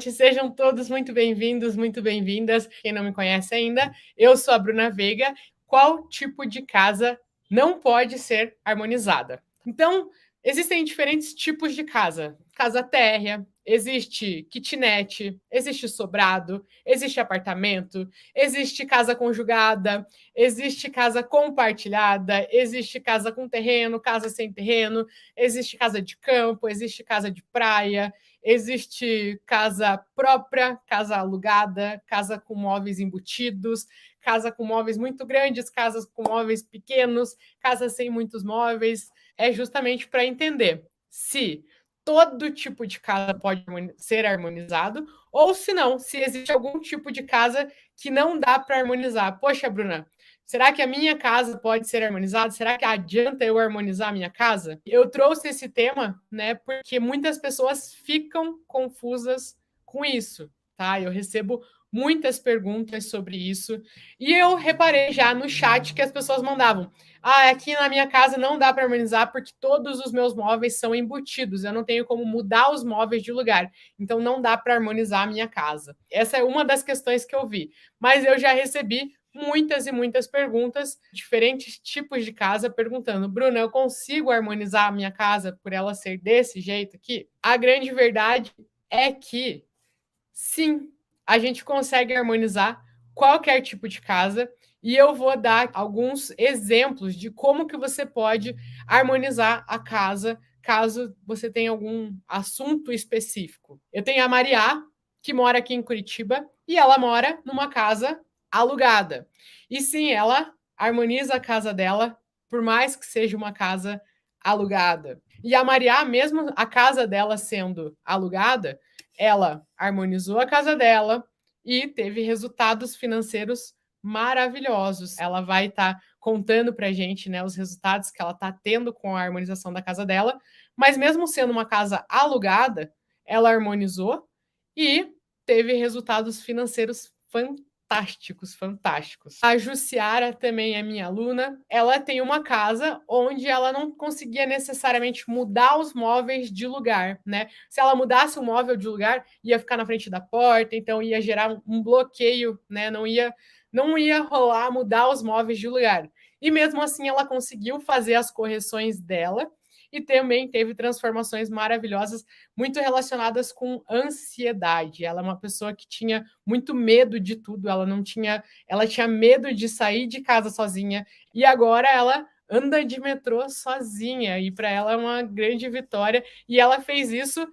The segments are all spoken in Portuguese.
Sejam todos muito bem-vindos, muito bem-vindas. Quem não me conhece ainda, eu sou a Bruna Veiga. Qual tipo de casa não pode ser harmonizada? Então, existem diferentes tipos de casa. Casa térrea, existe kitnet, existe sobrado, existe apartamento, existe casa conjugada, existe casa compartilhada, existe casa com terreno, casa sem terreno, existe casa de campo, existe casa de praia, existe casa própria, casa alugada, casa com móveis embutidos, casa com móveis muito grandes, casas com móveis pequenos, casa sem muitos móveis. É justamente para entender se todo tipo de casa pode ser harmonizado ou se não, se existe algum tipo de casa que não dá para harmonizar. Poxa, Bruna, será que a minha casa pode ser harmonizada? Será que adianta eu harmonizar a minha casa? Eu trouxe esse tema, né, porque muitas pessoas ficam confusas com isso, tá? Eu recebo muitas perguntas sobre isso e eu reparei já no chat que as pessoas mandavam: "Ah, aqui na minha casa não dá para harmonizar porque todos os meus móveis são embutidos, eu não tenho como mudar os móveis de lugar, então não dá para harmonizar a minha casa". Essa é uma das questões que eu vi, mas eu já recebi muitas e muitas perguntas, diferentes tipos de casa, perguntando: Bruna, eu consigo harmonizar a minha casa por ela ser desse jeito aqui? A grande verdade é que sim, a gente consegue harmonizar qualquer tipo de casa e eu vou dar alguns exemplos de como que você pode harmonizar a casa caso você tenha algum assunto específico. Eu tenho a Mariá, que mora aqui em Curitiba, e ela mora numa casa alugada. E sim, ela harmoniza a casa dela, por mais que seja uma casa alugada. E a Mariá, mesmo a casa dela sendo alugada, ela harmonizou a casa dela e teve resultados financeiros maravilhosos. Ela vai estar contando para a gente, né, os resultados que ela está tendo com a harmonização da casa dela. Mas mesmo sendo uma casa alugada, ela harmonizou e teve resultados financeiros fantásticos, fantásticos. A Jussiara também é minha aluna. Ela tem uma casa onde ela não conseguia necessariamente mudar os móveis de lugar, né? Se ela mudasse o móvel de lugar, ia ficar na frente da porta, então ia gerar um bloqueio, né? Não ia rolar mudar os móveis de lugar. E mesmo assim ela conseguiu fazer as correções dela e também teve transformações maravilhosas, muito relacionadas com ansiedade. Ela é uma pessoa que tinha muito medo de tudo, ela tinha medo de sair de casa sozinha e agora ela anda de metrô sozinha e para ela é uma grande vitória e ela fez isso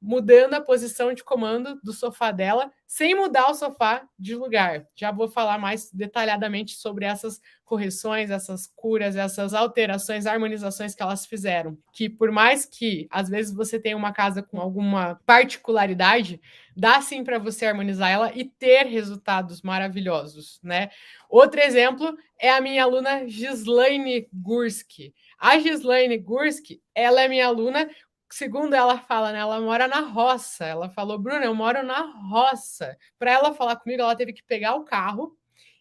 mudando a posição de comando do sofá dela, sem mudar o sofá de lugar. Já vou falar mais detalhadamente sobre essas correções, essas curas, essas alterações, harmonizações que elas fizeram. Que por mais que às vezes você tenha uma casa com alguma particularidade, dá sim para você harmonizar ela e ter resultados maravilhosos, né? Outro exemplo é a minha aluna Gislaine Gurski. A Gislaine Gurski, ela é minha aluna, segundo ela fala, né, ela mora na roça. Ela falou: Bruna, eu moro na roça. Para ela falar comigo, ela teve que pegar o carro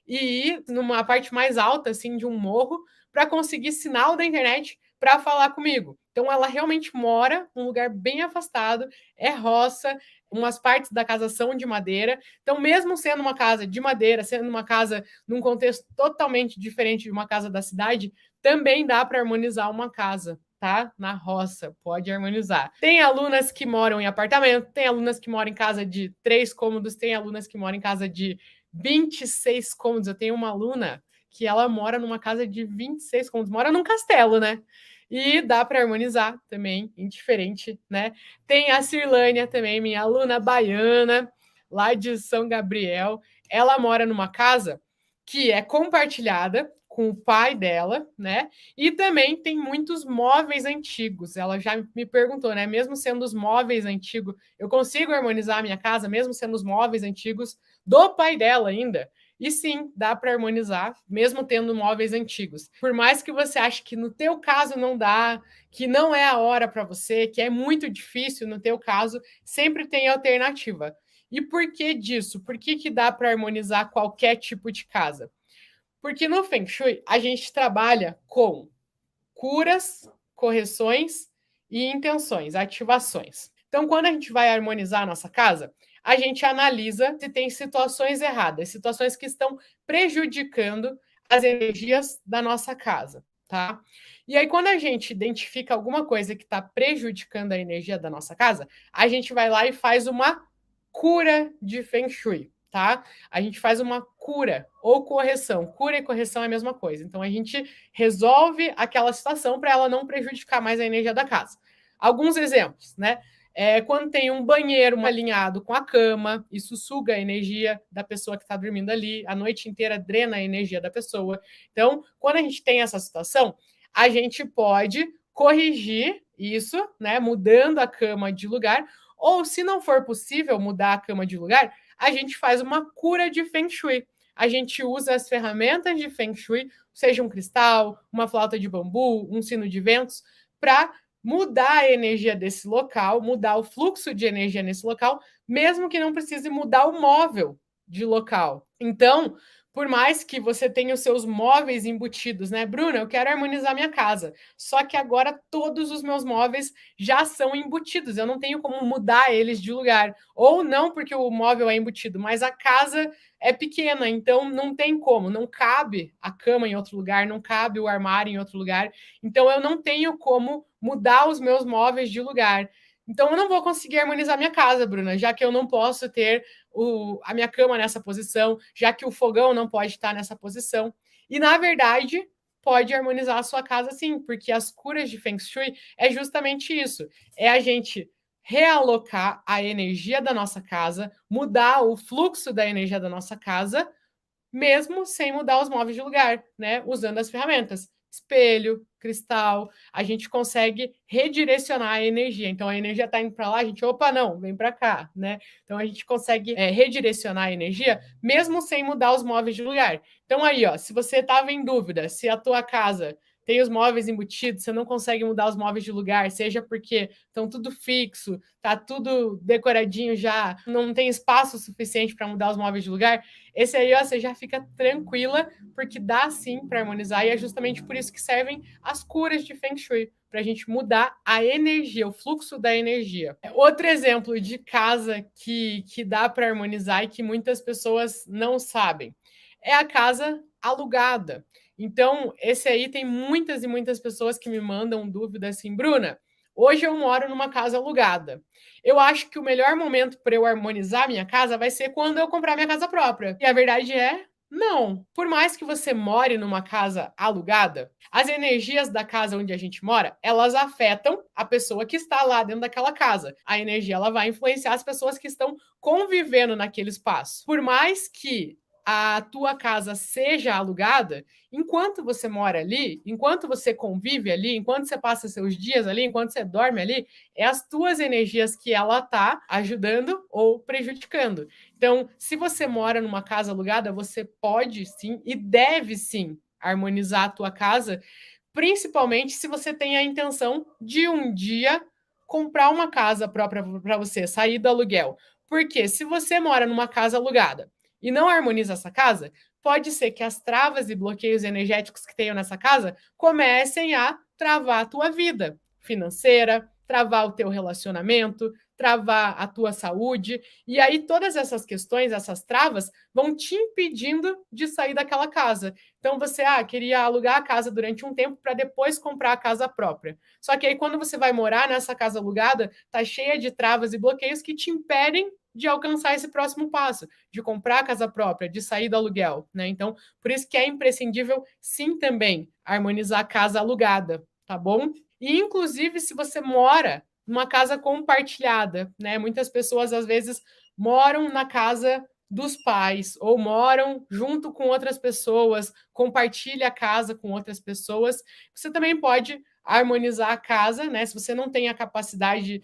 e ir numa parte mais alta, assim, de um morro, para conseguir sinal da internet para falar comigo. Então, ela realmente mora num lugar bem afastado, é roça, umas partes da casa são de madeira. Então, mesmo sendo uma casa de madeira, sendo uma casa num contexto totalmente diferente de uma casa da cidade, também dá para harmonizar uma casa, tá? Na roça, pode harmonizar. Tem alunas que moram em apartamento, tem alunas que moram em casa de 3 cômodos, tem alunas que moram em casa de 26 cômodos. Eu tenho uma aluna que ela mora numa casa de 26 cômodos, mora num castelo, né? E dá para harmonizar também, indiferente, né? Tem a Cirlânia também, minha aluna baiana, lá de São Gabriel. Ela mora numa casa que é compartilhada com o pai dela, né? E também tem muitos móveis antigos. Ela já me perguntou, né? Mesmo sendo os móveis antigos, eu consigo harmonizar a minha casa, mesmo sendo os móveis antigos do pai dela ainda? E sim, dá para harmonizar, mesmo tendo móveis antigos. Por mais que você ache que no teu caso não dá, que não é a hora para você, que é muito difícil no teu caso, sempre tem alternativa. E por que disso? Por que dá para harmonizar qualquer tipo de casa? Porque no Feng Shui a gente trabalha com curas, correções e intenções, ativações. Então, quando a gente vai harmonizar a nossa casa, a gente analisa se tem situações erradas, situações que estão prejudicando as energias da nossa casa, tá? E aí, quando a gente identifica alguma coisa que está prejudicando a energia da nossa casa, a gente vai lá e faz uma cura de Feng Shui, tá? A gente faz uma cura ou correção. Cura e correção é a mesma coisa. Então, a gente resolve aquela situação para ela não prejudicar mais a energia da casa. Alguns exemplos, né? Quando tem um banheiro alinhado com a cama, isso suga a energia da pessoa que está dormindo ali, a noite inteira drena a energia da pessoa. Então, quando a gente tem essa situação, a gente pode corrigir isso, né, mudando a cama de lugar, ou se não for possível mudar a cama de lugar, a gente faz uma cura de Feng Shui. A gente usa as ferramentas de Feng Shui, seja um cristal, uma flauta de bambu, um sino de ventos, para mudar a energia desse local, mudar o fluxo de energia nesse local, mesmo que não precise mudar o móvel de local. Então, por mais que você tenha os seus móveis embutidos, né, Bruna, eu quero harmonizar minha casa. Só que agora todos os meus móveis já são embutidos, eu não tenho como mudar eles de lugar. Ou não porque o móvel é embutido, mas a casa é pequena, então não tem como, não cabe a cama em outro lugar, não cabe o armário em outro lugar. Então eu não tenho como mudar os meus móveis de lugar. Então eu não vou conseguir harmonizar minha casa, Bruna, já que eu não posso ter a minha cama nessa posição, já que o fogão não pode estar nessa posição. E na verdade, pode harmonizar a sua casa sim, porque as curas de Feng Shui é justamente isso. É a gente realocar a energia da nossa casa, mudar o fluxo da energia da nossa casa, mesmo sem mudar os móveis de lugar, né? Usando as ferramentas. Espelho, cristal, a gente consegue redirecionar a energia. Então a energia está indo para lá, a gente, opa, não, vem para cá, né? Então a gente consegue redirecionar a energia mesmo sem mudar os móveis de lugar. Então aí, ó, se você estava em dúvida se a tua casa tem os móveis embutidos, você não consegue mudar os móveis de lugar, seja porque estão tudo fixo, tá tudo decoradinho já, não tem espaço suficiente para mudar os móveis de lugar, esse aí, ó, você já fica tranquila, porque dá sim para harmonizar, e é justamente por isso que servem as curas de Feng Shui, para a gente mudar a energia, o fluxo da energia. Outro exemplo de casa que dá para harmonizar e que muitas pessoas não sabem é a casa alugada. Então, esse aí tem muitas e muitas pessoas que me mandam dúvida assim, Bruna, hoje eu moro numa casa alugada. Eu acho que o melhor momento para eu harmonizar minha casa vai ser quando eu comprar minha casa própria. E a verdade é, não. Por mais que você more numa casa alugada, as energias da casa onde a gente mora, elas afetam a pessoa que está lá dentro daquela casa. A energia ela vai influenciar as pessoas que estão convivendo naquele espaço. Por mais que a tua casa seja alugada, enquanto você mora ali, enquanto você convive ali, enquanto você passa seus dias ali, enquanto você dorme ali, é as tuas energias que ela tá ajudando ou prejudicando. Então, se você mora numa casa alugada, você pode sim e deve sim harmonizar a tua casa, principalmente se você tem a intenção de um dia comprar uma casa própria para você, sair do aluguel. Porque se você mora numa casa alugada e não harmoniza essa casa, pode ser que as travas e bloqueios energéticos que tenham nessa casa comecem a travar a tua vida financeira, travar o teu relacionamento, travar a tua saúde. E aí todas essas questões, essas travas, vão te impedindo de sair daquela casa. Então você queria alugar a casa durante um tempo para depois comprar a casa própria. Só que aí quando você vai morar nessa casa alugada, tá cheia de travas e bloqueios que te impedem de alcançar esse próximo passo, de comprar a casa própria, de sair do aluguel, né? Então, por isso que é imprescindível, sim, também harmonizar a casa alugada, tá bom? E, inclusive, se você mora numa casa compartilhada, né? Muitas pessoas, às vezes, moram na casa dos pais ou moram junto com outras pessoas, compartilha a casa com outras pessoas. Você também pode harmonizar a casa, né? Se você não tem a capacidade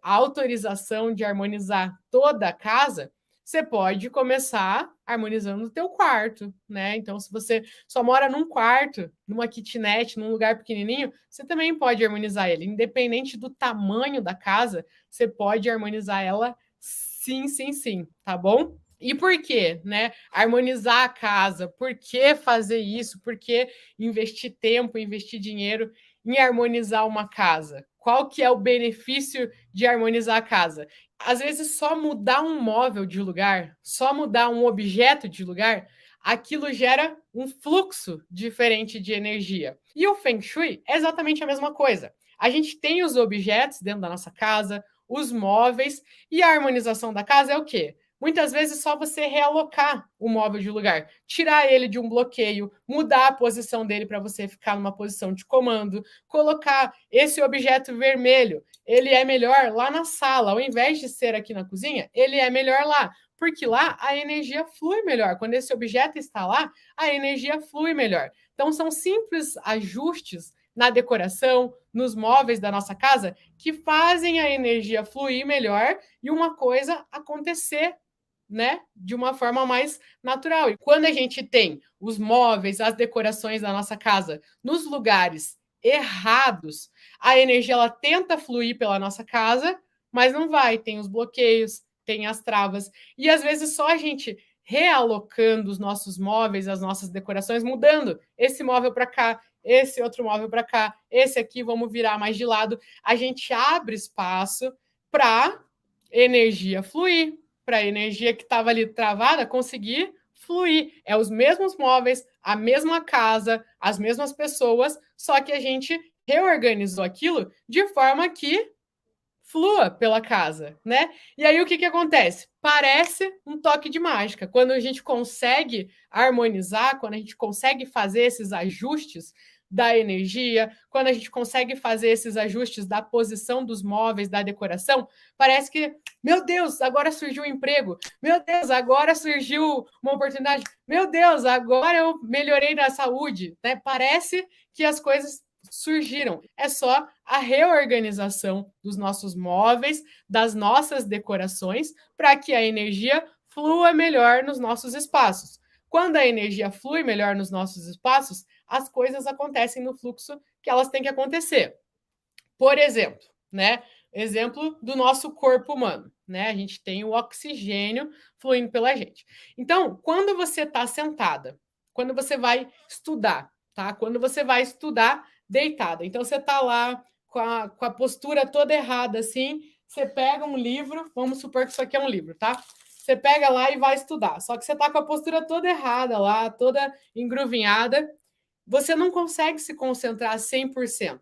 a autorização de harmonizar toda a casa, você pode começar harmonizando o teu quarto, né? Então, se você só mora num quarto, numa kitnet, num lugar pequenininho, você também pode harmonizar ele. Independente do tamanho da casa, você pode harmonizar ela sim, sim, sim, tá bom? E por quê, né? Harmonizar a casa, por que fazer isso? Por que investir tempo, investir dinheiro em harmonizar uma casa? Qual que é o benefício de harmonizar a casa? Às vezes, só mudar um móvel de lugar, só mudar um objeto de lugar, aquilo gera um fluxo diferente de energia. E o Feng Shui é exatamente a mesma coisa. A gente tem os objetos dentro da nossa casa, os móveis, e a harmonização da casa é o quê? Muitas vezes só você realocar o móvel de lugar, tirar ele de um bloqueio, mudar a posição dele para você ficar numa posição de comando, colocar esse objeto vermelho, ele é melhor lá na sala, ao invés de ser aqui na cozinha, ele é melhor lá, porque lá a energia flui melhor. Quando esse objeto está lá, a energia flui melhor. Então são simples ajustes na decoração, nos móveis da nossa casa, que fazem a energia fluir melhor e uma coisa acontecer, né, de uma forma mais natural. E quando a gente tem os móveis, as decorações da nossa casa nos lugares errados, a energia ela tenta fluir pela nossa casa, mas não vai, tem os bloqueios, tem as travas. E às vezes só a gente realocando os nossos móveis, as nossas decorações, mudando esse móvel para cá, esse outro móvel para cá, esse aqui vamos virar mais de lado, a gente abre espaço para energia fluir, para a energia que estava ali travada conseguir fluir. É os mesmos móveis, a mesma casa, as mesmas pessoas, só que a gente reorganizou aquilo de forma que flua pela casa, né? E aí o que acontece? Parece um toque de mágica. Quando a gente consegue harmonizar, quando a gente consegue fazer esses ajustes da energia, quando a gente consegue fazer esses ajustes da posição dos móveis, da decoração, parece que, meu Deus, agora surgiu um emprego. Meu Deus, agora surgiu uma oportunidade. Meu Deus, agora eu melhorei na saúde, né? Parece que as coisas surgiram. É só a reorganização dos nossos móveis, das nossas decorações, para que a energia flua melhor nos nossos espaços. Quando a energia flui melhor nos nossos espaços, as coisas acontecem no fluxo que elas têm que acontecer. Por exemplo, né? Exemplo do nosso corpo humano, né? A gente tem o oxigênio fluindo pela gente. Então, quando você está sentada, quando você vai estudar, tá? Quando você vai estudar deitada. Então, você está lá com a postura toda errada, assim, você pega um livro, vamos supor que isso aqui é um livro, tá? Você pega lá e vai estudar. Só que você está com a postura toda errada lá, toda engruvinhada, você não consegue se concentrar 100%.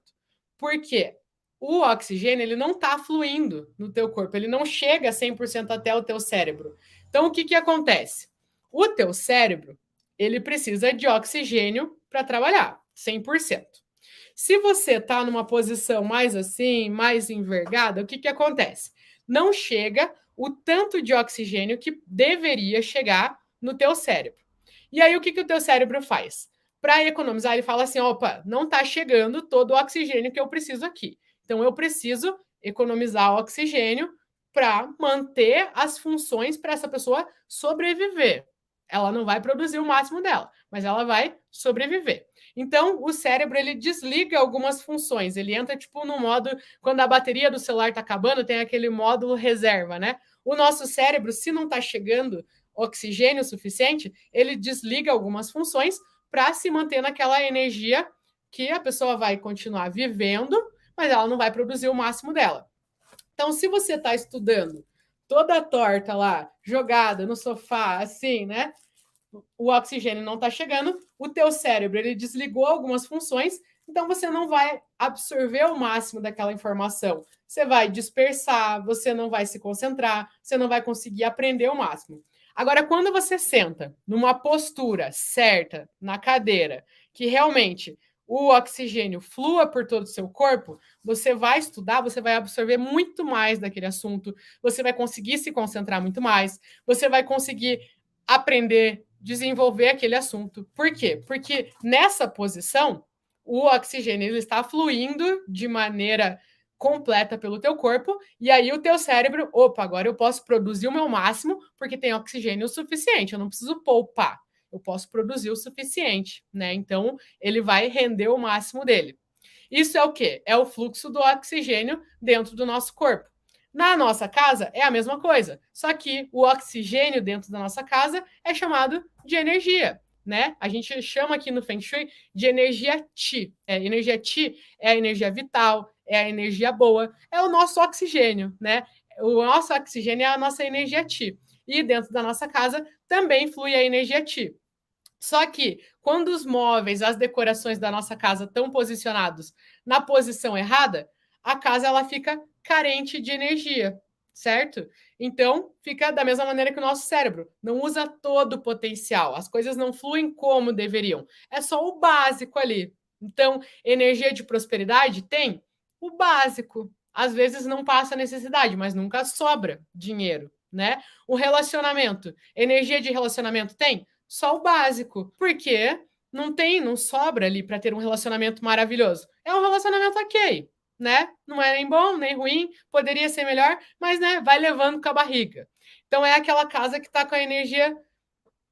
Por quê? O oxigênio ele não está fluindo no teu corpo, ele não chega 100% até o teu cérebro. Então, o que acontece? O teu cérebro ele precisa de oxigênio para trabalhar, 100%. Se você está numa posição mais assim, mais envergada, o que acontece? Não chega o tanto de oxigênio que deveria chegar no teu cérebro. E aí, o que o teu cérebro faz? Para economizar, ele fala assim: opa, não está chegando todo o oxigênio que eu preciso aqui. Então, eu preciso economizar oxigênio para manter as funções para essa pessoa sobreviver. Ela não vai produzir o máximo dela, mas ela vai sobreviver. Então, o cérebro ele desliga algumas funções. Ele entra tipo no modo quando a bateria do celular está acabando, tem aquele módulo reserva, né? O nosso cérebro, se não está chegando oxigênio suficiente, ele desliga algumas funções para se manter naquela energia que a pessoa vai continuar vivendo, mas ela não vai produzir o máximo dela. Então, se você está estudando toda torta lá, jogada no sofá, assim, né? O oxigênio não está chegando, o teu cérebro ele desligou algumas funções, então você não vai absorver o máximo daquela informação. Você vai dispersar, você não vai se concentrar, você não vai conseguir aprender o máximo. Agora, quando você senta numa postura certa, na cadeira, que realmente o oxigênio flua por todo o seu corpo, você vai estudar, você vai absorver muito mais daquele assunto, você vai conseguir se concentrar muito mais, você vai conseguir aprender, desenvolver aquele assunto. Por quê? Porque nessa posição, o oxigênio ele está fluindo de maneira completa pelo teu corpo, e aí o teu cérebro, opa, agora eu posso produzir o meu máximo, porque tem oxigênio suficiente, eu não preciso poupar, eu posso produzir o suficiente, né? Então, ele vai render o máximo dele. Isso é o quê? É o fluxo do oxigênio dentro do nosso corpo. Na nossa casa é a mesma coisa, só que o oxigênio dentro da nossa casa é chamado de energia, né? A gente chama aqui no Feng Shui de energia Qi. Energia Qi é a energia vital, é a energia boa, é o nosso oxigênio, né? O nosso oxigênio é a nossa energia Qi. E dentro da nossa casa também flui a energia Qi. Só que quando os móveis, as decorações da nossa casa estão posicionados na posição errada, a casa ela fica carente de energia, certo? Então, fica da mesma maneira que o nosso cérebro, não usa todo o potencial, as coisas não fluem como deveriam. É só o básico ali. Então, energia de prosperidade tem o básico. Às vezes não passa necessidade, mas nunca sobra dinheiro, né? O relacionamento, energia de relacionamento tem só o básico, porque não sobra ali para ter um relacionamento maravilhoso. É um relacionamento ok, né? Não é nem bom, nem ruim, poderia ser melhor, mas né, vai levando com a barriga. Então é aquela casa que está com a energia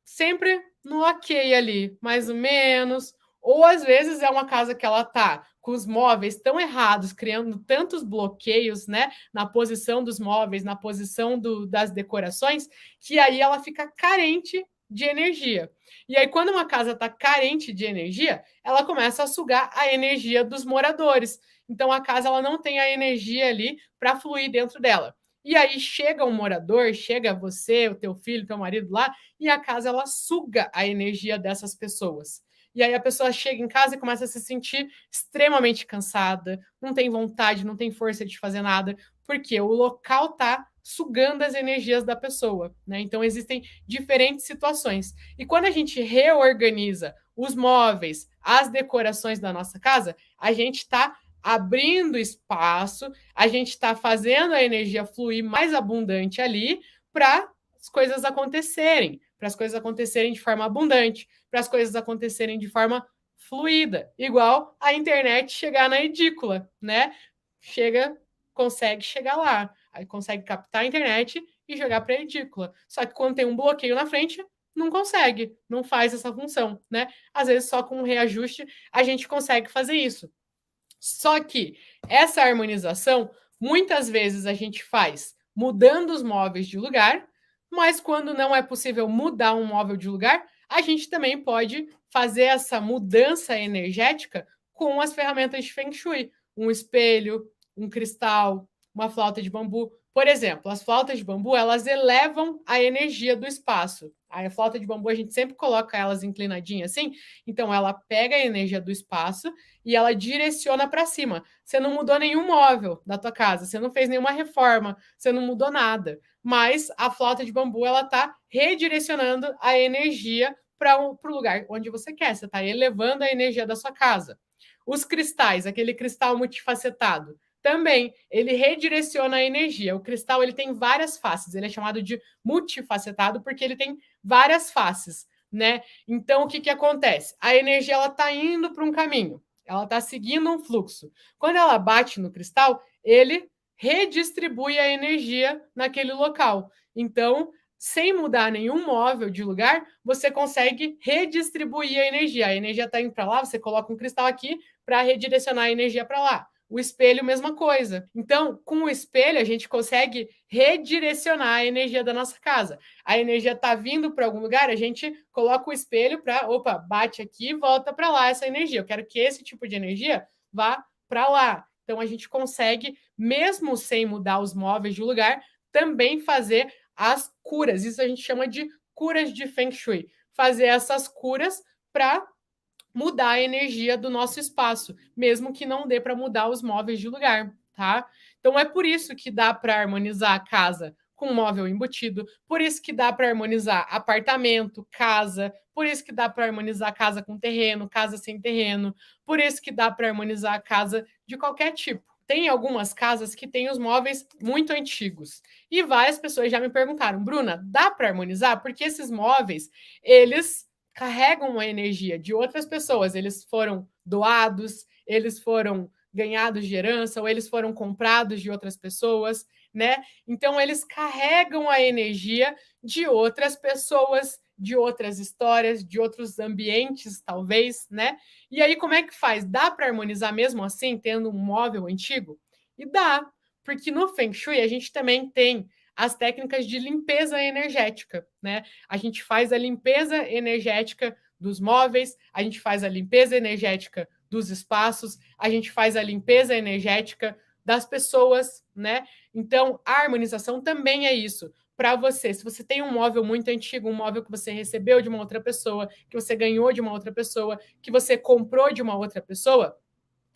sempre no ok ali, mais ou menos. Ou às vezes é uma casa que ela tá com os móveis tão errados, criando tantos bloqueios, né, na posição dos móveis, na posição das decorações, que aí ela fica carente de energia. E aí, quando uma casa está carente de energia, ela começa a sugar a energia dos moradores. Então, a casa ela não tem a energia ali para fluir dentro dela. E aí chega um morador, chega você, o teu filho, teu marido lá, e a casa ela suga a energia dessas pessoas. E aí a pessoa chega em casa e começa a se sentir extremamente cansada, não tem vontade, não tem força de fazer nada, porque o local tá sugando as energias da pessoa, né? Então existem diferentes situações. E quando a gente reorganiza os móveis, as decorações da nossa casa, a gente está abrindo espaço, a gente está fazendo a energia fluir mais abundante ali para as coisas acontecerem, para as coisas acontecerem de forma abundante, para as coisas acontecerem de forma fluida, igual a internet chegar na edícula, né? Chega, consegue chegar lá, aí consegue captar a internet e jogar para a edícula. Só que quando tem um bloqueio na frente, não consegue, não faz essa função, né? Às vezes só com um reajuste a gente consegue fazer isso. Só que essa harmonização, muitas vezes a gente faz mudando os móveis de lugar, mas quando não é possível mudar um móvel de lugar, a gente também pode fazer essa mudança energética com as ferramentas de Feng Shui, um espelho, um cristal, uma flauta de bambu. Por exemplo, as flautas de bambu, elas elevam a energia do espaço. A flauta de bambu, a gente sempre coloca elas inclinadinhas assim, então ela pega a energia do espaço e ela direciona para cima. Você não mudou nenhum móvel da tua casa, você não fez nenhuma reforma, você não mudou nada. Mas a flauta de bambu ela está redirecionando a energia para o lugar onde você quer. Você está elevando a energia da sua casa. Os cristais, aquele cristal multifacetado, também ele redireciona a energia. O cristal ele tem várias faces. Ele é chamado de multifacetado porque ele tem várias faces, né? Então o que que acontece? A energia ela está indo para um caminho. Ela está seguindo um fluxo. Quando ela bate no cristal, ele redistribui a energia naquele local. Então, sem mudar nenhum móvel de lugar, você consegue redistribuir a energia. A energia está indo para lá, você coloca um cristal aqui para redirecionar a energia para lá. O espelho, mesma coisa. Então, com o espelho, a gente consegue redirecionar a energia da nossa casa. A energia está vindo para algum lugar, a gente coloca o espelho para, opa, bate aqui e volta para lá essa energia. Eu quero que esse tipo de energia vá para lá. Então, a gente consegue, mesmo sem mudar os móveis de lugar, também fazer as curas. Isso a gente chama de curas de Feng Shui. Fazer essas curas para mudar a energia do nosso espaço, mesmo que não dê para mudar os móveis de lugar, tá? Então é por isso que dá para harmonizar a casa com móvel embutido, por isso que dá para harmonizar apartamento, casa, por isso que dá para harmonizar casa com terreno, casa sem terreno, por isso que dá para harmonizar a casa de qualquer tipo. Tem algumas casas que têm os móveis muito antigos. E várias pessoas já me perguntaram, Bruna, dá para harmonizar? Porque esses móveis, eles carregam a energia de outras pessoas. Eles foram doados, eles foram ganhados de herança, ou eles foram comprados de outras pessoas, né? Então, eles carregam a energia de outras pessoas, de outras histórias, de outros ambientes, talvez, né? E aí, como é que faz? Dá para harmonizar mesmo assim, tendo um móvel antigo? E dá, porque no Feng Shui a gente também tem as técnicas de limpeza energética, né? A gente faz a limpeza energética dos móveis, a gente faz a limpeza energética dos espaços, a gente faz a limpeza energética das pessoas, né? Então, a harmonização também é isso. Para você, se você tem um móvel muito antigo, um móvel que você recebeu de uma outra pessoa, que você ganhou de uma outra pessoa, que você comprou de uma outra pessoa,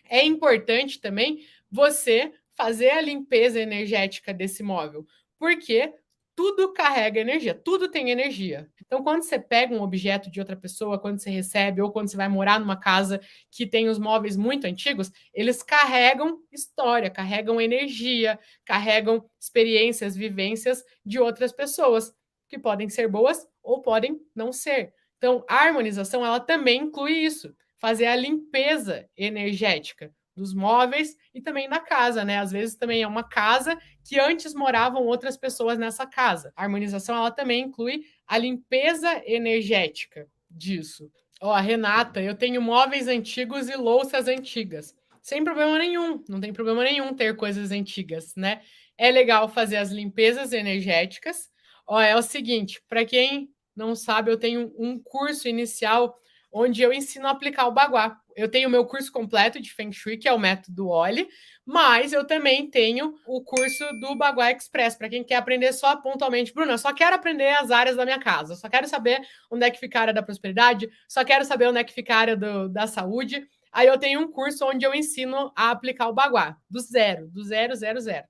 é importante também você fazer a limpeza energética desse móvel, porque tudo carrega energia, tudo tem energia. Então, quando você pega um objeto de outra pessoa, quando você recebe, ou quando você vai morar numa casa que tem os móveis muito antigos, eles carregam história, carregam energia, carregam experiências, vivências de outras pessoas, que podem ser boas ou podem não ser. Então, a harmonização, ela também inclui isso, fazer a limpeza energética dos móveis e também da casa, né? Às vezes também é uma casa que antes moravam outras pessoas nessa casa. A harmonização, ela também inclui a limpeza energética disso. Ó, Renata, eu tenho móveis antigos e louças antigas. Sem problema nenhum, não tem problema nenhum ter coisas antigas, né? É legal fazer as limpezas energéticas. Ó, é o seguinte, para quem não sabe, eu tenho um curso inicial onde eu ensino a aplicar o Baguá. Eu tenho o meu curso completo de Feng Shui, que é o método Oli, mas eu também tenho o curso do Baguá Express, para quem quer aprender só pontualmente. Bruna, eu só quero aprender as áreas da minha casa, só quero saber onde é que fica a área da prosperidade, só quero saber onde é que fica a área da saúde. Aí eu tenho um curso onde eu ensino a aplicar o Baguá, do zero, zero,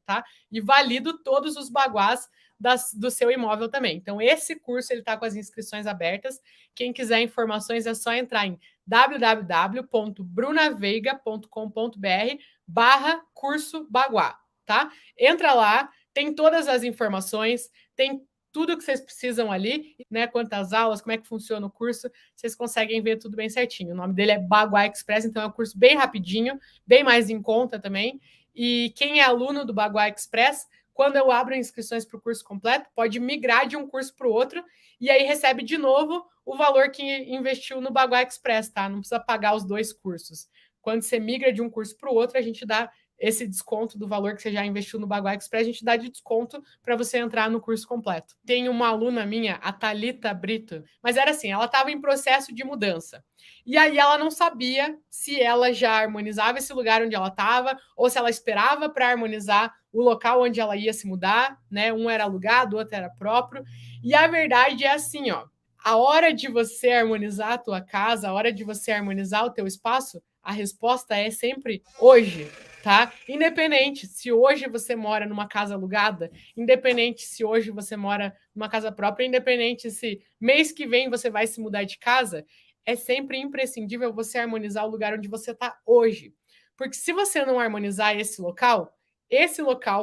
tá? E valido todos os baguás do seu imóvel também. Então, esse curso ele está com as inscrições abertas. Quem quiser informações é só entrar em www.brunaveiga.com.br/curso Baguá, tá? Entra lá, tem todas as informações, tem tudo que vocês precisam ali, né? Quantas aulas, como é que funciona o curso, vocês conseguem ver tudo bem certinho. O nome dele é Baguá Express, então é um curso bem rapidinho, bem mais em conta também. E quem é aluno do Baguá Express, quando eu abro inscrições para o curso completo, pode migrar de um curso para o outro e aí recebe de novo o valor que investiu no Baguá Express, tá? Não precisa pagar os dois cursos. Quando você migra de um curso para o outro, a gente dá esse desconto do valor que você já investiu no Baguá Express, a gente dá de desconto para você entrar no curso completo. Tem uma aluna minha, a Thalita Brito, mas era assim, ela estava em processo de mudança. E aí ela não sabia se ela já harmonizava esse lugar onde ela estava ou se ela esperava para harmonizar o local onde ela ia se mudar, né? Um era alugado, o outro era próprio. E a verdade é assim, ó, a hora de você harmonizar a tua casa, a hora de você harmonizar o teu espaço, a resposta é sempre hoje, tá? Independente se hoje você mora numa casa alugada, independente se hoje você mora numa casa própria, independente se mês que vem você vai se mudar de casa, é sempre imprescindível você harmonizar o lugar onde você está hoje. Porque se você não harmonizar esse local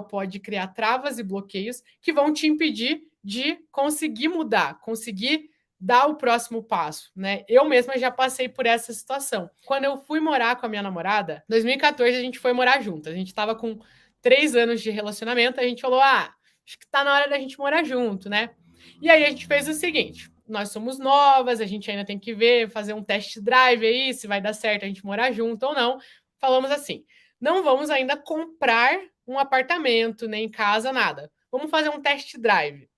pode criar travas e bloqueios que vão te impedir de conseguir mudar, conseguir dar o próximo passo, né? Eu mesma já passei por essa situação. Quando eu fui morar com a minha namorada, em 2014 a gente foi morar junto. A gente estava com 3 anos de relacionamento, a gente falou, acho que tá na hora da gente morar junto, né? E aí a gente fez o seguinte, nós somos novas, a gente ainda tem que ver, fazer um test drive aí, se vai dar certo a gente morar junto ou não. Falamos assim, não vamos ainda comprar um apartamento, nem casa, nada. Vamos fazer um test drive.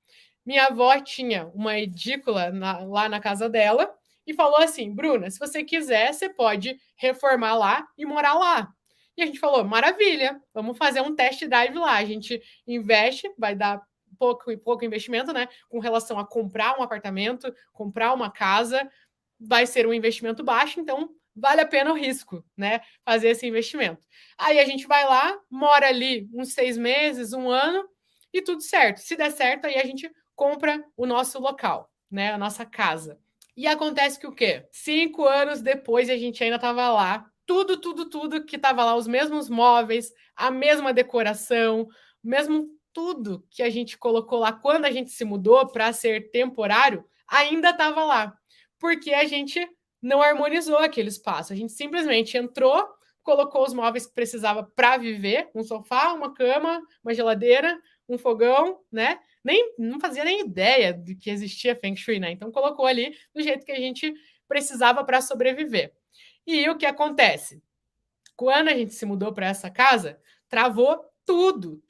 Minha avó tinha uma edícula lá na casa dela e falou assim: Bruna, se você quiser, você pode reformar lá e morar lá. E a gente falou: maravilha, vamos fazer um test drive lá. A gente investe, vai dar pouco investimento, né? Com relação a comprar um apartamento, comprar uma casa, vai ser um investimento baixo, então vale a pena o risco, né? Fazer esse investimento. Aí a gente vai lá, mora ali uns 6 meses, um ano, e tudo certo. Se der certo, aí a gente compra o nosso local, né? A nossa casa. E acontece que o quê? 5 anos depois a gente ainda estava lá. Tudo que estava lá, os mesmos móveis, a mesma decoração, mesmo tudo que a gente colocou lá quando a gente se mudou para ser temporário, ainda estava lá. Porque a gente não harmonizou aquele espaço. A gente simplesmente entrou, colocou os móveis que precisava para viver, um sofá, uma cama, uma geladeira, um fogão, né? Não fazia nem ideia de que existia Feng Shui, né? Então colocou ali do jeito que a gente precisava para sobreviver. E o que acontece? Quando a gente se mudou para essa casa, travou tudo.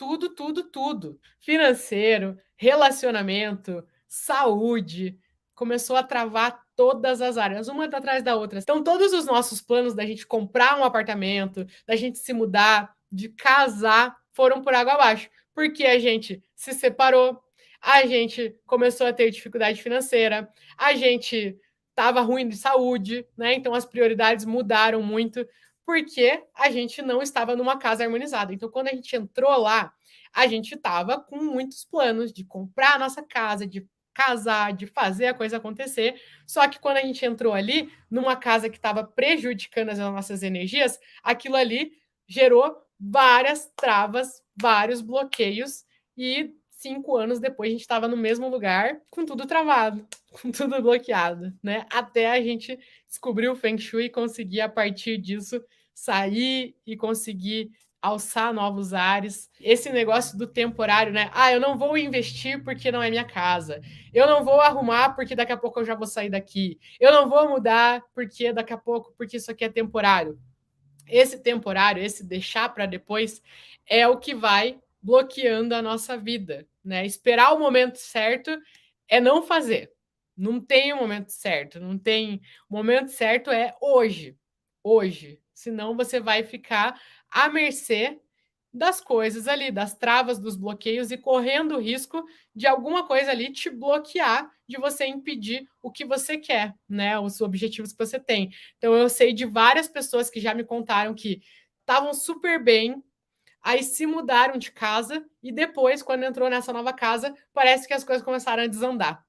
Financeiro, relacionamento, saúde, começou a travar todas as áreas, uma atrás da outra. Então, todos os nossos planos da gente comprar um apartamento, da gente se mudar, de casar, foram por água abaixo. Porque a gente se separou, a gente começou a ter dificuldade financeira, a gente estava ruim de saúde, né? Então as prioridades mudaram muito, porque a gente não estava numa casa harmonizada. Então, quando a gente entrou lá, a gente estava com muitos planos de comprar a nossa casa, de casar, de fazer a coisa acontecer. Só que quando a gente entrou ali, numa casa que estava prejudicando as nossas energias, aquilo ali gerou várias travas, vários bloqueios, e 5 anos depois a gente estava no mesmo lugar, com tudo travado, com tudo bloqueado, né? Até a gente descobrir o Feng Shui e conseguir, a partir disso, sair e conseguir alçar novos ares. Esse negócio do temporário, né? Ah, eu não vou investir porque não é minha casa. Eu não vou arrumar porque daqui a pouco eu já vou sair daqui. Eu não vou mudar porque daqui a pouco, porque isso aqui é temporário. Esse temporário, esse deixar para depois, é o que vai bloqueando a nossa vida, né? Esperar o momento certo é não fazer. Não tem o momento certo, não tem. O momento certo é hoje. Hoje. Senão você vai ficar à mercê das coisas ali, das travas, dos bloqueios, e correndo o risco de alguma coisa ali te bloquear, de você impedir o que você quer, né? Os objetivos que você tem. Então, eu sei de várias pessoas que já me contaram que estavam super bem, aí se mudaram de casa e depois, quando entrou nessa nova casa, parece que as coisas começaram a desandar.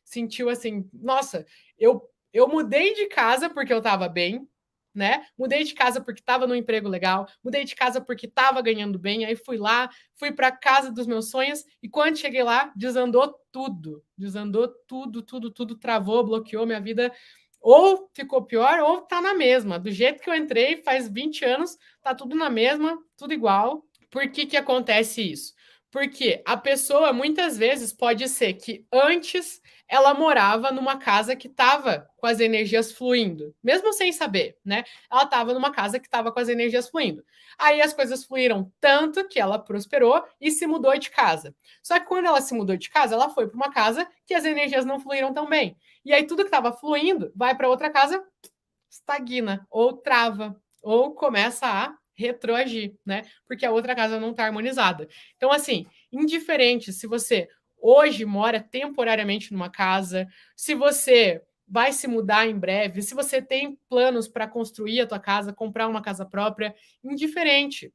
Sentiu assim, nossa, eu mudei de casa porque eu estava bem, né? Mudei de casa porque estava no emprego legal, mudei de casa porque estava ganhando bem, aí fui lá, fui para a casa dos meus sonhos, e quando cheguei lá, desandou tudo, tudo, tudo, travou, bloqueou minha vida, ou ficou pior, ou tá na mesma. Do jeito que eu entrei, faz 20 anos, tá tudo na mesma, tudo igual. Por que que acontece isso? Porque a pessoa, muitas vezes, pode ser que antes ela morava numa casa que estava com as energias fluindo, mesmo sem saber, né? Ela estava numa casa que estava com as energias fluindo. Aí as coisas fluíram tanto que ela prosperou e se mudou de casa. Só que quando ela se mudou de casa, ela foi para uma casa que as energias não fluíram tão bem. E aí tudo que estava fluindo vai para outra casa, estagna, ou trava, ou começa a retroagir, né? Porque a outra casa não está harmonizada. Então, assim, indiferente se você hoje mora temporariamente numa casa, se você vai se mudar em breve, se você tem planos para construir a tua casa, comprar uma casa própria, indiferente.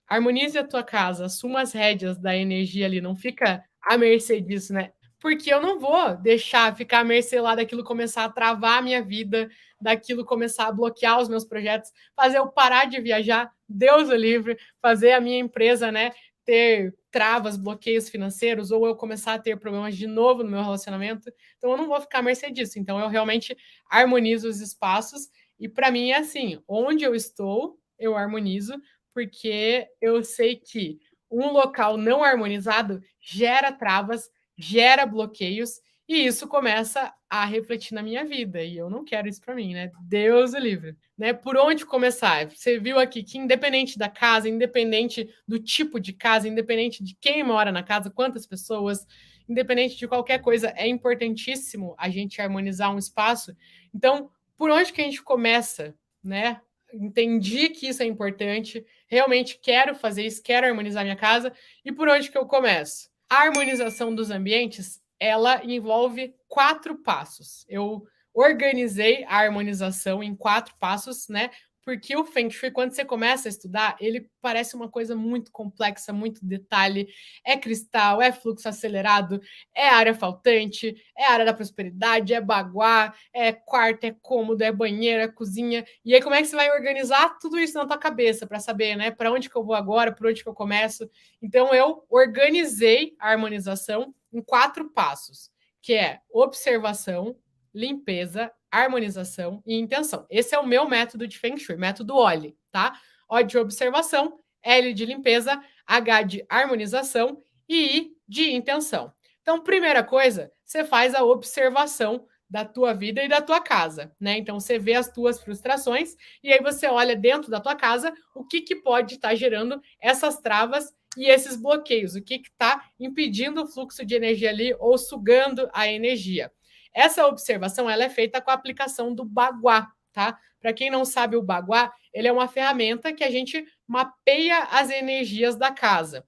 Harmonize a tua casa, assuma as rédeas da energia ali, não fica à mercê disso, né? Porque eu não vou deixar ficar à mercê lá daquilo começar a travar a minha vida, daquilo começar a bloquear os meus projetos, fazer eu parar de viajar, Deus o livre, fazer a minha empresa, né, ter travas, bloqueios financeiros, ou eu começar a ter problemas de novo no meu relacionamento. Então eu não vou ficar à mercê disso. Então eu realmente harmonizo os espaços, e para mim é assim, onde eu estou, eu harmonizo, porque eu sei que um local não harmonizado gera travas, gera bloqueios, e isso começa a refletir na minha vida, e eu não quero isso para mim, né? Deus o livre. Né? Por onde começar? Você viu aqui que, independente da casa, independente do tipo de casa, independente de quem mora na casa, quantas pessoas, independente de qualquer coisa, é importantíssimo a gente harmonizar um espaço. Então, por onde que a gente começa, né? Entendi que isso é importante, realmente quero fazer isso, quero harmonizar minha casa. E por onde que eu começo? A harmonização dos ambientes, ela envolve 4 passos. Eu organizei a harmonização em 4 passos, né? Porque o Feng Shui, quando você começa a estudar, ele parece uma coisa muito complexa, muito detalhe. É cristal, é fluxo acelerado, é área faltante, é área da prosperidade, é baguá, é quarto, é cômodo, é banheiro, é cozinha. E aí, como é que você vai organizar tudo isso na tua cabeça para saber, né? Para onde que eu vou agora, por onde que eu começo? Então, eu organizei a harmonização em 4 passos, que é observação, limpeza, harmonização e intenção. Esse é o meu método de Feng Shui, método OLI, tá? O de observação, L de limpeza, H de harmonização e I de intenção. Então, primeira coisa, você faz a observação da tua vida e da tua casa, né? Então, você vê as tuas frustrações e aí você olha dentro da tua casa o que, que pode estar gerando essas travas e esses bloqueios, o que está impedindo o fluxo de energia ali ou sugando a energia. Essa observação ela é feita com a aplicação do Baguá, tá? Para quem não sabe, o Baguá, ele é uma ferramenta que a gente mapeia as energias da casa.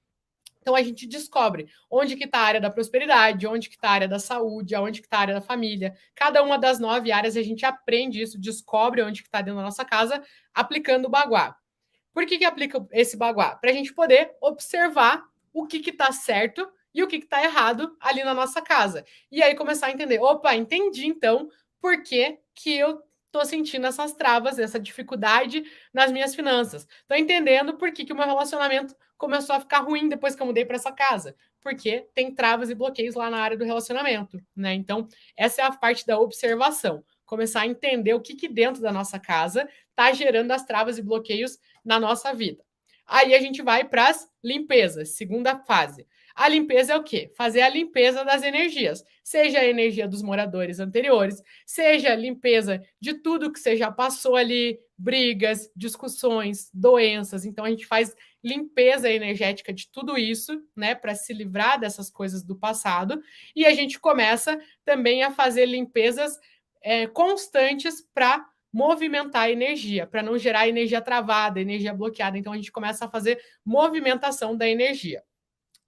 Então a gente descobre onde que está a área da prosperidade, onde que está a área da saúde, onde que está a área da família. Cada uma das 9 áreas a gente aprende isso, descobre onde que está dentro da nossa casa, aplicando o Baguá. Por que aplica esse Baguá? Para a gente poder observar o que está certo e o que está errado ali na nossa casa. E aí começar a entender, opa, entendi então por que eu estou sentindo essas travas, essa dificuldade nas minhas finanças. Estou entendendo por que o meu relacionamento começou a ficar ruim depois que eu mudei para essa casa. Porque tem travas e bloqueios lá na área do relacionamento, né? Então, essa é a parte da observação. Começar a entender o que dentro da nossa casa está gerando as travas e bloqueios na nossa vida. Aí a gente vai para as limpezas, segunda fase. A limpeza é o quê? Fazer a limpeza das energias, seja a energia dos moradores anteriores, seja a limpeza de tudo que você já passou ali, brigas, discussões, doenças. Então a gente faz limpeza energética de tudo isso, né, para se livrar dessas coisas do passado, e a gente começa também a fazer limpezas constantes para movimentar a energia, para não gerar energia travada, energia bloqueada. Então a gente começa a fazer movimentação da energia.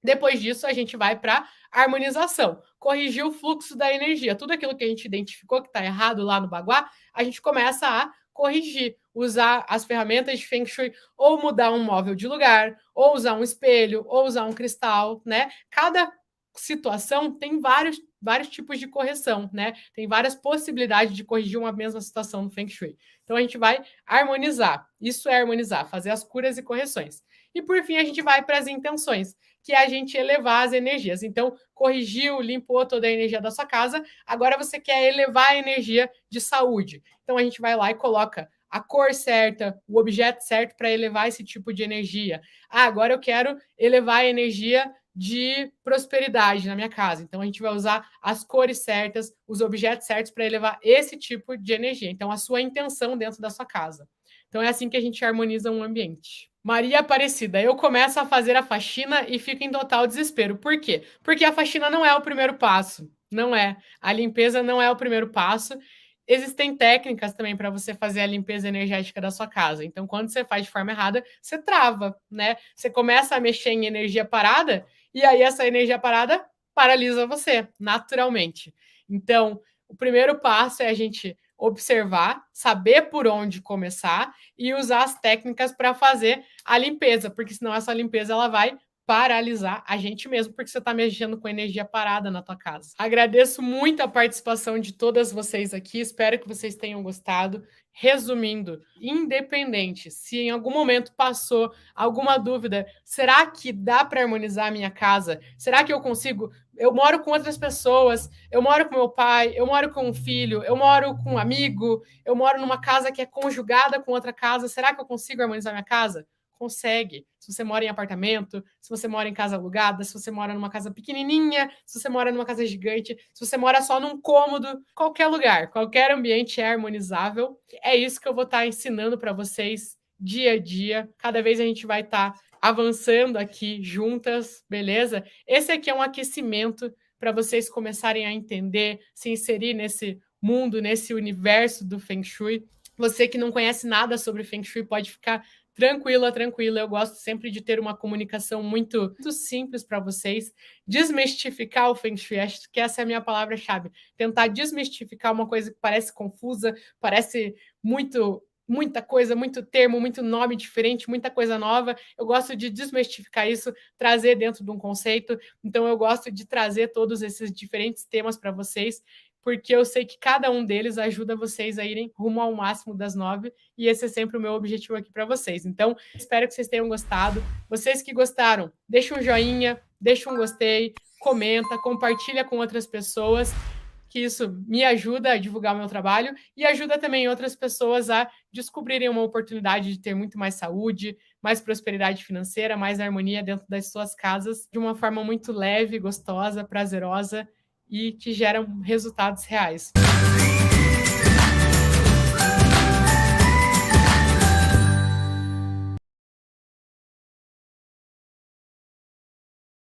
Depois disso, a gente vai para harmonização, corrigir o fluxo da energia. Tudo aquilo que a gente identificou que está errado lá no Baguá, a gente começa a corrigir, usar as ferramentas de Feng Shui, ou mudar um móvel de lugar, ou usar um espelho, ou usar um cristal, né? Cada situação tem vários tipos de correção, né? Tem várias possibilidades de corrigir uma mesma situação no Feng Shui. Então a gente vai harmonizar. Isso é harmonizar, fazer as curas e correções. E por fim a gente vai para as intenções, que é a gente elevar as energias. Então, corrigiu, limpou toda a energia da sua casa, agora você quer elevar a energia de saúde. Então a gente vai lá e coloca a cor certa, o objeto certo para elevar esse tipo de energia. Ah, agora eu quero elevar a energia de prosperidade na minha casa. Então a gente vai usar as cores certas, os objetos certos para elevar esse tipo de energia. Então a sua intenção dentro da sua casa. Então é assim que a gente harmoniza um ambiente. Maria Aparecida, eu começo a fazer a faxina e fico em total desespero. Por quê? Porque a faxina não é o primeiro passo. Não é. A limpeza não é o primeiro passo. Existem técnicas também para você fazer a limpeza energética da sua casa. Então, quando você faz de forma errada, você trava, né? Você começa a mexer em energia parada e aí essa energia parada paralisa você, naturalmente. Então, o primeiro passo é a gente observar, saber por onde começar e usar as técnicas para fazer a limpeza, porque senão essa limpeza ela vai paralisar a gente mesmo, porque você está mexendo com energia parada na tua casa. Agradeço muito a participação de todas vocês aqui, espero que vocês tenham gostado. Resumindo, independente se em algum momento passou alguma dúvida, será que dá para harmonizar a minha casa? Será que eu consigo? Eu moro com outras pessoas, eu moro com meu pai, eu moro com um filho, eu moro com um amigo, eu moro numa casa que é conjugada com outra casa. Será que eu consigo harmonizar minha casa? Consegue. Se você mora em apartamento, se você mora em casa alugada, se você mora numa casa pequenininha, se você mora numa casa gigante, se você mora só num cômodo, qualquer lugar, qualquer ambiente é harmonizável. É isso que eu vou estar ensinando para vocês dia a dia. Cada vez a gente vai estar avançando aqui juntas, beleza? Esse aqui é um aquecimento para vocês começarem a entender, se inserir nesse mundo, nesse universo do Feng Shui. Você que não conhece nada sobre Feng Shui pode ficar tranquila, tranquila. Eu gosto sempre de ter uma comunicação muito simples para vocês. Desmistificar o Feng Shui, acho que essa é a minha palavra-chave. Tentar desmistificar uma coisa que parece confusa, parece muita coisa, muito termo, muito nome diferente, muita coisa nova. Eu gosto de desmistificar isso, trazer dentro de um conceito. Então, eu gosto de trazer todos esses diferentes temas para vocês, porque eu sei que cada um deles ajuda vocês a irem rumo ao máximo das 9, e esse é sempre o meu objetivo aqui para vocês. Então, espero que vocês tenham gostado. Vocês que gostaram, deixa um joinha, deixa um gostei, comenta, compartilha com outras pessoas, que isso me ajuda a divulgar o meu trabalho e ajuda também outras pessoas a descobrirem uma oportunidade de ter muito mais saúde, mais prosperidade financeira, mais harmonia dentro das suas casas, de uma forma muito leve, gostosa, prazerosa e que geram resultados reais.